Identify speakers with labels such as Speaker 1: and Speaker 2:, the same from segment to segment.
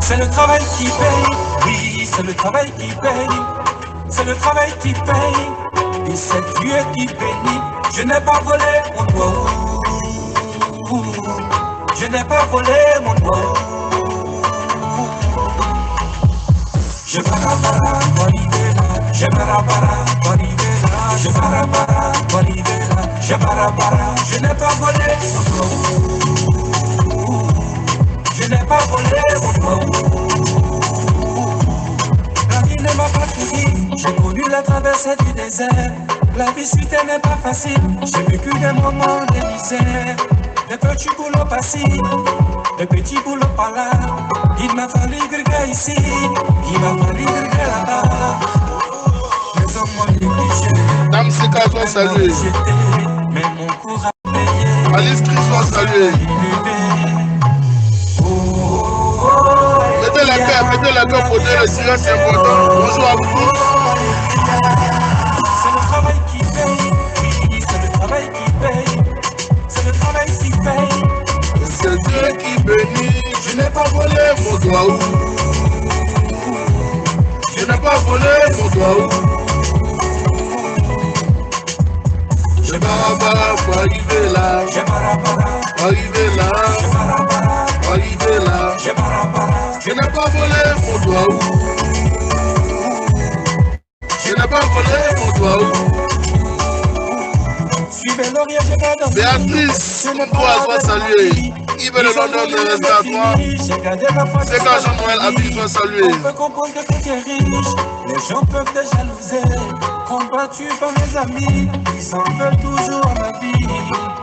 Speaker 1: C'est le travail qui paye, oui, c'est le travail qui paye. C'est le travail qui paye, et c'est Dieu qui bénit. Je n'ai pas volé mon doigt, je n'ai pas volé mon doigt. Je barabara, Guanivela, je barabara, Guanivela, je barabara, Guanivela, je barabara, je n'ai pas volé mon doigt, je n'ai pas volé mon doigt. La vie ne m'a pas tout dit, j'ai connu la traversée du désert. La vie suite n'est pas facile, j'ai vécu des moments de misère. Des petits boulots par-ci, des petits boulots par-là. Il m'a fallu griller ici, il m'a fallu griller là-bas. Les hommes m'ont négligé,
Speaker 2: Dame Seka soit saluée.
Speaker 1: mais mon cours a payé.
Speaker 2: Alice Christ soit saluée. Mettez la cœur pour dire le silence, c'est important. Bonjour à vous.
Speaker 1: C'est le travail qui paye, oui, c'est le travail qui paye. C'est le travail qui paye.
Speaker 2: C'est Dieu qui bénit. Je n'ai pas volé mon doigt. Je n'ai pas volé mon doigt. Je barabara pour arriver là. Pour arriver là. Pour arriver là. Je n'ai pas volé mon doigt. Je n'ai pas volé mon doigt. Béatrice, toi, sois saluée. Yves de London, de reste à toi. C'est quand Jean-Noël Habib soit salué.
Speaker 1: On peut comprendre que tu es riche. Les gens peuvent te jalouser. Combattu par mes amis, ils en veulent toujours à ma vie.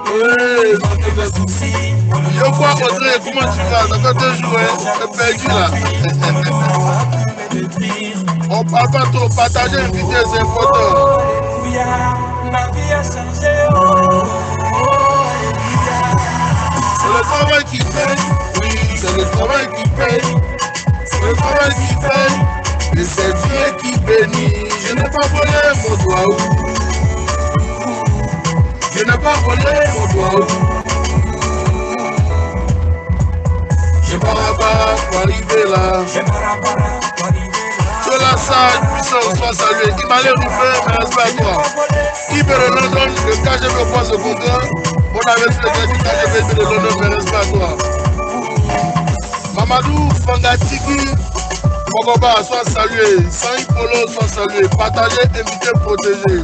Speaker 2: Oui.
Speaker 1: Ils ont des soucis.
Speaker 2: Je crois, Audrey, comment tu vas? Ça fait 2 jours, t'es perdu là. On parle pas trop, partager une vidéo, c'est important.
Speaker 1: Ma vie a changé.
Speaker 2: C'est le travail qui paye, oui, c'est le travail qui paye. C'est le travail qui paye, et c'est Dieu qui bénit. Je n'ai pas volé mon doigt. Je n'ai pas volé mon doigt. Je barabara pour arriver là. Sur la salle, puissance soit salué. Il m'a l'air ouvert, mais respect à toi. Yves de London, le KGB pour ce contrat. Bon avec le gars du KGB de London, mais respect à toi. Mamadou Fangatiki, Mogoba, soit salué. Saïd Polo, soit salué. Partagez, invitez, protégez.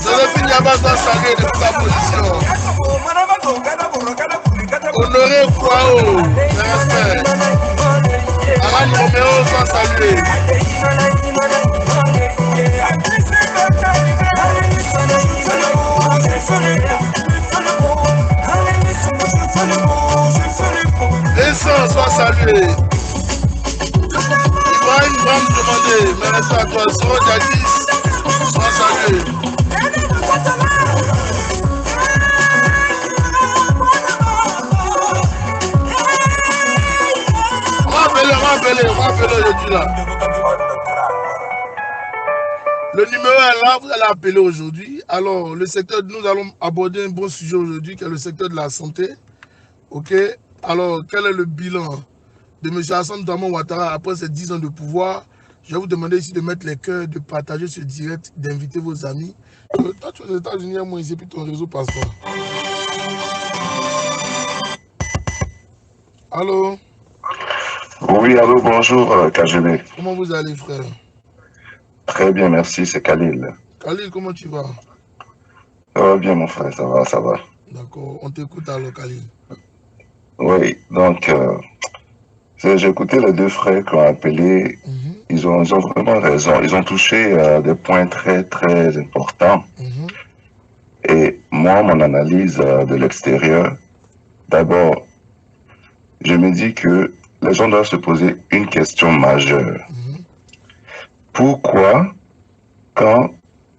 Speaker 2: Joséphine Yaba soit salué depuis ta position. Honoré Kwao, respect. Alan Romeo soit salué. Descends, soit salué. Ibrahim va me demander, mais respect à toi, Soro Diakis, soit salué. Rappelez, je dis là. Le numéro est là, vous allez appeler aujourd'hui. Alors, le secteur, nous allons aborder un bon sujet aujourd'hui, qui est le secteur de la santé. Ok. Alors, quel est le bilan de M. Alassane Dramane Ouattara après ses 10 ans de pouvoir? Je vais vous demander ici de mettre les cœurs, de partager ce direct, d'inviter vos amis. Toi, tu es aux États-Unis, moi, ici, puis ton réseau passe pas. Allô?
Speaker 3: Oui, allô, bonjour, KGB.
Speaker 2: Comment vous allez, frère?
Speaker 3: Très bien, merci, c'est Khalil.
Speaker 2: Khalil, comment tu vas?
Speaker 3: Ça va bien, mon frère, ça va, ça va.
Speaker 2: D'accord, on t'écoute alors, Khalil.
Speaker 3: Oui, donc, j'ai écouté les 2 frères qui ont appelé. Ils ont vraiment raison. Ils ont touché des points très, très importants. Et moi, mon analyse de l'extérieur, d'abord, je me dis que les gens doivent se poser une question majeure. Pourquoi, quand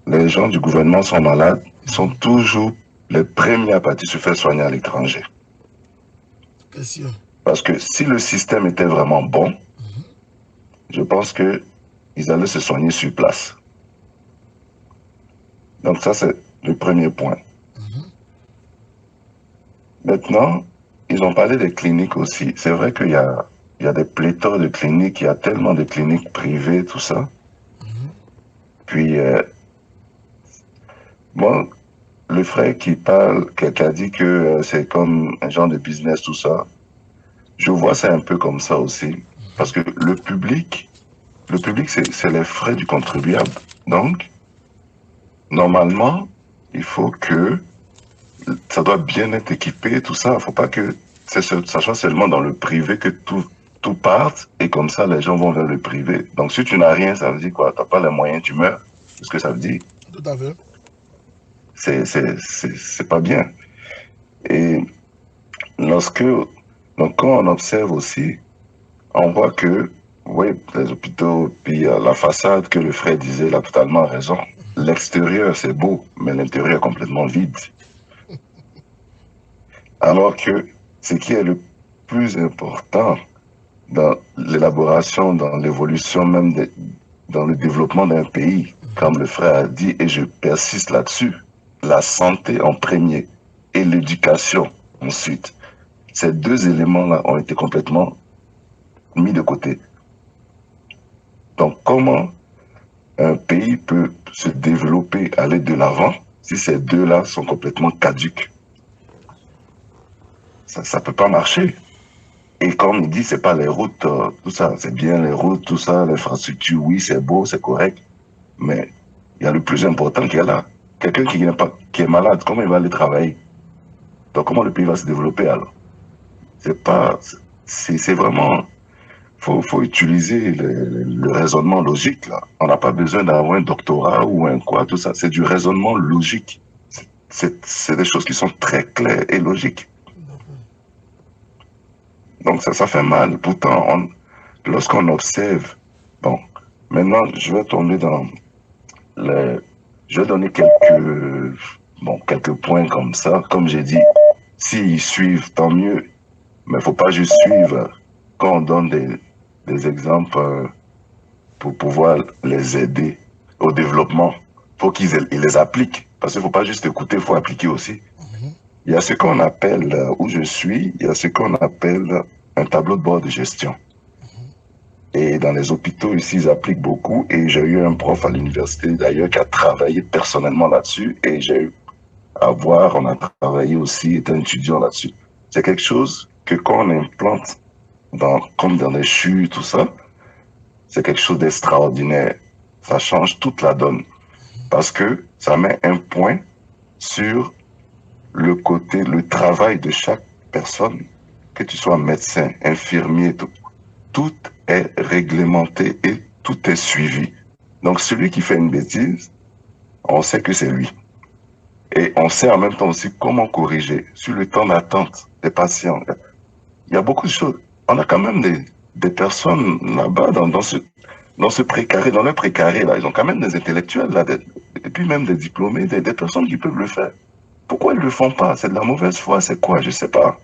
Speaker 3: les gens du gouvernement sont malades, ils sont toujours les premiers à partir se faire soigner à l'étranger? Parce que si le système était vraiment bon, je pense qu'ils allaient se soigner sur place. Donc ça, c'est le premier point. Maintenant, ils ont parlé des cliniques aussi. C'est vrai qu'il y a des pléthores de cliniques, il y a tellement de cliniques privées, tout ça. Puis, bon, le frère qui parle, qui a dit que c'est comme un genre de business, tout ça, je vois ça un peu comme ça aussi. Parce que le public, c'est les frais du contribuable. Donc, normalement, il faut que ça doit bien être équipé, tout ça. Il ne faut pas que ça soit seulement dans le privé que tout parte et comme ça, les gens vont vers le privé. Donc, si tu n'as rien, ça veut dire quoi? Tu n'as pas les moyens, tu meurs. C'est ce que ça veut dire.
Speaker 2: Tout à fait.
Speaker 3: C'est pas bien. Et donc quand on observe aussi, on voit que, oui, les hôpitaux, puis la façade que le frère disait, il a totalement raison. L'extérieur, c'est beau, mais l'intérieur est complètement vide. Alors que ce qui est le plus important dans l'élaboration, dans l'évolution même, dans le développement d'un pays, comme le frère a dit, et je persiste là-dessus, la santé en premier et l'éducation ensuite. Ces deux éléments-là ont été complètement mis de côté. Donc, comment un pays peut se développer, aller de l'avant, si ces deux-là sont complètement caduques? Ça peut pas marcher. Et comme il dit, c'est pas les routes, tout ça, c'est bien les routes, tout ça, l'infrastructure, oui, c'est beau, c'est correct, mais il y a le plus important qui est là. Quelqu'un qui est malade, comment il va aller travailler? Donc, comment le pays va se développer alors? C'est vraiment, faut utiliser le raisonnement logique, là. On n'a pas besoin d'avoir un doctorat ou un quoi, tout ça. C'est du raisonnement logique. C'est des choses qui sont très claires et logiques. Donc, ça fait mal. Pourtant, lorsqu'on observe, bon, maintenant, je vais tomber dans je vais donner quelques points comme ça. Comme j'ai dit, s'ils suivent, tant mieux. Mais il ne faut pas juste suivre quand on donne des exemples pour pouvoir les aider au développement. Il faut qu'ils les appliquent. Parce qu'il ne faut pas juste écouter, il faut appliquer aussi. Il y a ce qu'on appelle, où je suis, il y a ce qu'on appelle un tableau de bord de gestion. Et dans les hôpitaux ici, ils appliquent beaucoup. Et j'ai eu un prof à l'université d'ailleurs qui a travaillé personnellement là-dessus. Et j'ai eu à voir, on a travaillé aussi, était un étudiant là-dessus. C'est quelque chose que quand on implante, comme dans les CHU, tout ça, c'est quelque chose d'extraordinaire. Ça change toute la donne. Parce que ça met un point sur le côté, le travail de chaque personne, que tu sois médecin, infirmier, tout est réglementé et tout est suivi. Donc celui qui fait une bêtise, on sait que c'est lui. Et on sait en même temps aussi comment corriger sur le temps d'attente des patients. Il y a beaucoup de choses. On a quand même des personnes là-bas dans ce précaré, dans le précaré, là, ils ont quand même des intellectuels, là, et puis même des diplômés, des personnes qui peuvent le faire. Pourquoi ils ne le font pas? C'est de la mauvaise foi, c'est quoi? Je ne sais pas.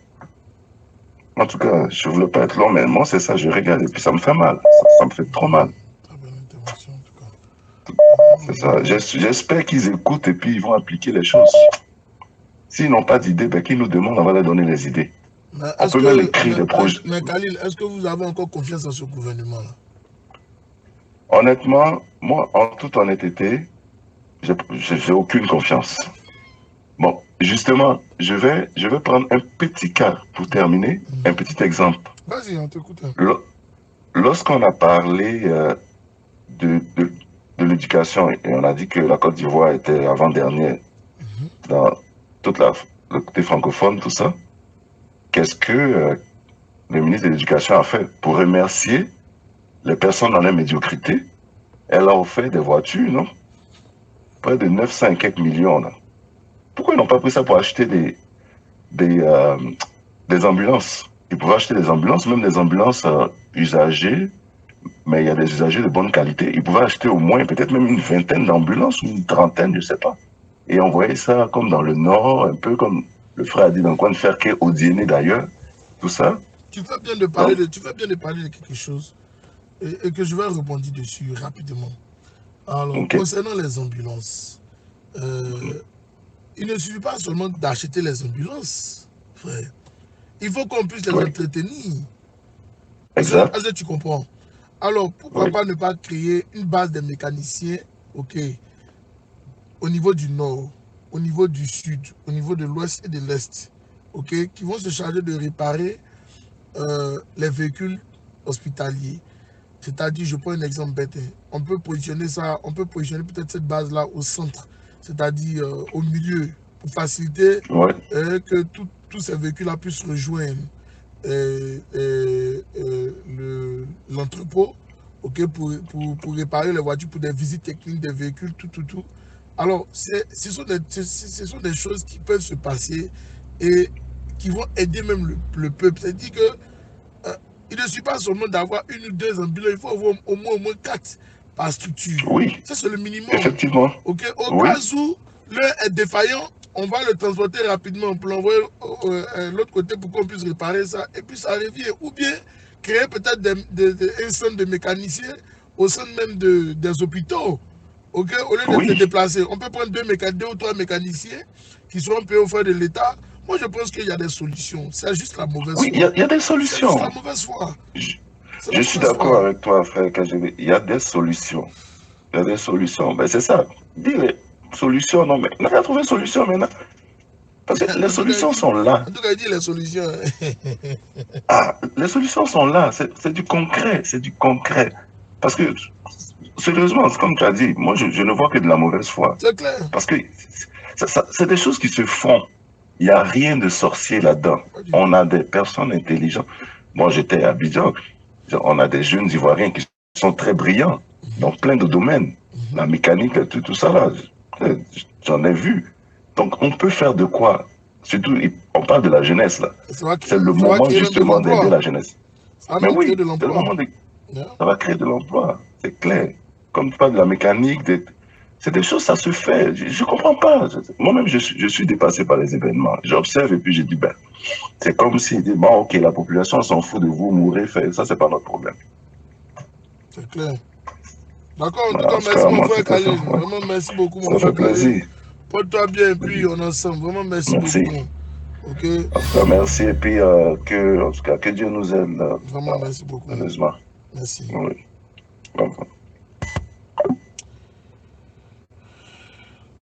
Speaker 3: En tout cas, je ne voulais pas être long, mais moi, c'est ça, je regarde et puis ça me fait mal. Ça me fait trop mal.
Speaker 2: Très bonne intervention, en tout cas.
Speaker 3: C'est ça. J'espère qu'ils écoutent et puis ils vont appliquer les choses. S'ils n'ont pas d'idées, ben, qu'ils nous demandent, on va leur donner les idées. On peut même écrire des projets.
Speaker 2: Mais Khalil, est-ce que vous avez encore confiance en ce gouvernement-là?
Speaker 3: Honnêtement, moi, en toute honnêteté, j'ai aucune confiance. Bon, justement, je vais prendre un petit cas pour terminer, un petit exemple.
Speaker 2: Vas-y, on t'écoute.
Speaker 3: Lorsqu'on a parlé de l'éducation et on a dit que la Côte d'Ivoire était avant-dernière dans toute le côté francophone, tout ça, qu'est-ce que le ministre de l'Éducation a fait pour remercier les personnes dans leur médiocrité? Elle a offert des voitures, non? Près de 900 et quelques millions, là. Pourquoi ils n'ont pas pris ça pour acheter des ambulances? Ils pouvaient acheter des ambulances, même des ambulances usagées, mais il y a des usagers de bonne qualité. Ils pouvaient acheter au moins peut-être même une vingtaine d'ambulances ou une trentaine, je ne sais pas. Et envoyer ça comme dans le Nord, un peu comme le frère a dit dans le coin de Ferké, au Dîner d'ailleurs, tout ça.
Speaker 2: Tu fais bien de parler de quelque chose et que je vais rebondir dessus rapidement. Alors, concernant les ambulances, il ne suffit pas seulement d'acheter les ambulances, frère. Il faut qu'on puisse les
Speaker 3: Oui,
Speaker 2: entretenir.
Speaker 3: exact.
Speaker 2: Est-ce que tu comprends? Alors, pourquoi
Speaker 3: Oui,
Speaker 2: pas ne pas créer une base de mécaniciens, ok, au niveau du nord, au niveau du sud, au niveau de l'ouest et de l'est, ok, qui vont se charger de réparer les véhicules hospitaliers. C'est-à-dire, je prends un exemple bête, hein. On peut positionner ça, on peut positionner peut-être cette base-là au centre, c'est-à-dire au milieu, pour faciliter
Speaker 3: oui,
Speaker 2: que tous ces véhicules-là puissent rejoindre l'entrepôt, ok, pour réparer les voitures, pour des visites techniques des véhicules, tout. Alors, ce sont des choses qui peuvent se passer et qui vont aider même le peuple. C'est-à-dire que il ne suffit pas seulement d'avoir une ou deux ambulances, il faut avoir au moins quatre par structure.
Speaker 3: oui,
Speaker 2: Ça, c'est le minimum.
Speaker 3: effectivement.
Speaker 2: Ok. Au cas
Speaker 3: Oui,
Speaker 2: où l'un est défaillant, on va le transporter rapidement pour l'envoyer de l'autre côté pour qu'on puisse réparer ça. Et puis ça revient. Ou bien créer peut-être un centre de mécaniciens au sein même des hôpitaux. Ok. Au lieu de se
Speaker 3: oui.
Speaker 2: déplacer, on peut prendre deux ou trois mécaniciens qui seront payés au frais de l'État. Moi, je pense qu'il y a des solutions. C'est juste la mauvaise
Speaker 3: Oui,
Speaker 2: foi.
Speaker 3: il y a des
Speaker 2: C'est juste la
Speaker 3: solutions.
Speaker 2: mauvaise foi.
Speaker 3: Je,
Speaker 2: C'est la
Speaker 3: je suis
Speaker 2: mauvaise
Speaker 3: d'accord
Speaker 2: foi.
Speaker 3: avec toi, frère KGB. Il y a des solutions. Il y a des solutions. Ben, c'est ça. Dis les solutions, non, mais on a trouvé une solution maintenant. Parce que les
Speaker 2: En tout cas,
Speaker 3: solutions sont là.
Speaker 2: il dit les solutions.
Speaker 3: Ah, les solutions sont là. C'est du concret. C'est du concret. Parce que, sérieusement, comme tu as dit, moi, je ne vois que de la mauvaise foi.
Speaker 2: C'est clair.
Speaker 3: Parce que c'est des choses qui se font. Il n'y a rien de sorcier là-dedans.
Speaker 2: Pas du
Speaker 3: On
Speaker 2: tout.
Speaker 3: a des personnes intelligentes. Moi, j'étais à Abidjan. On a des jeunes Ivoiriens qui sont très brillants dans plein de domaines. La mécanique, tout ça là, j'en ai vu. Donc, on peut faire de quoi? Surtout, on parle de la jeunesse là. C'est le
Speaker 2: Ça va
Speaker 3: moment
Speaker 2: créer même de
Speaker 3: justement d'aider
Speaker 2: l'emploi.
Speaker 3: la jeunesse.
Speaker 2: Ça va
Speaker 3: Mais
Speaker 2: même créer
Speaker 3: oui,
Speaker 2: de
Speaker 3: c'est le
Speaker 2: l'emploi.
Speaker 3: moment de
Speaker 2: Yeah.
Speaker 3: ça va créer de l'emploi, c'est clair. Comme tu parles de la mécanique, c'est des choses, ça se fait. Je ne comprends pas. Moi-même, je suis dépassé par les événements. J'observe et puis je dis, ben, c'est comme si, bon, ok, la population s'en fout de vous, mourrez, ça, c'est pas notre problème.
Speaker 2: C'est clair. D'accord, en tout
Speaker 3: Voilà,
Speaker 2: cas,
Speaker 3: en tout
Speaker 2: merci
Speaker 3: cas,
Speaker 2: mon
Speaker 3: moi,
Speaker 2: frère
Speaker 3: c'était ça.
Speaker 2: Khalil.
Speaker 3: Ouais.
Speaker 2: Vraiment, merci beaucoup mon
Speaker 3: Ça fait
Speaker 2: frère Khalil.
Speaker 3: plaisir.
Speaker 2: Porte-toi bien et puis on est ensemble. Vraiment, merci
Speaker 3: Merci.
Speaker 2: beaucoup. Ok.
Speaker 3: En tout cas, merci. Et puis, en tout cas, que Dieu nous aide.
Speaker 2: Vraiment, merci beaucoup.
Speaker 3: Heureusement.
Speaker 2: Merci.
Speaker 3: Oui. Voilà.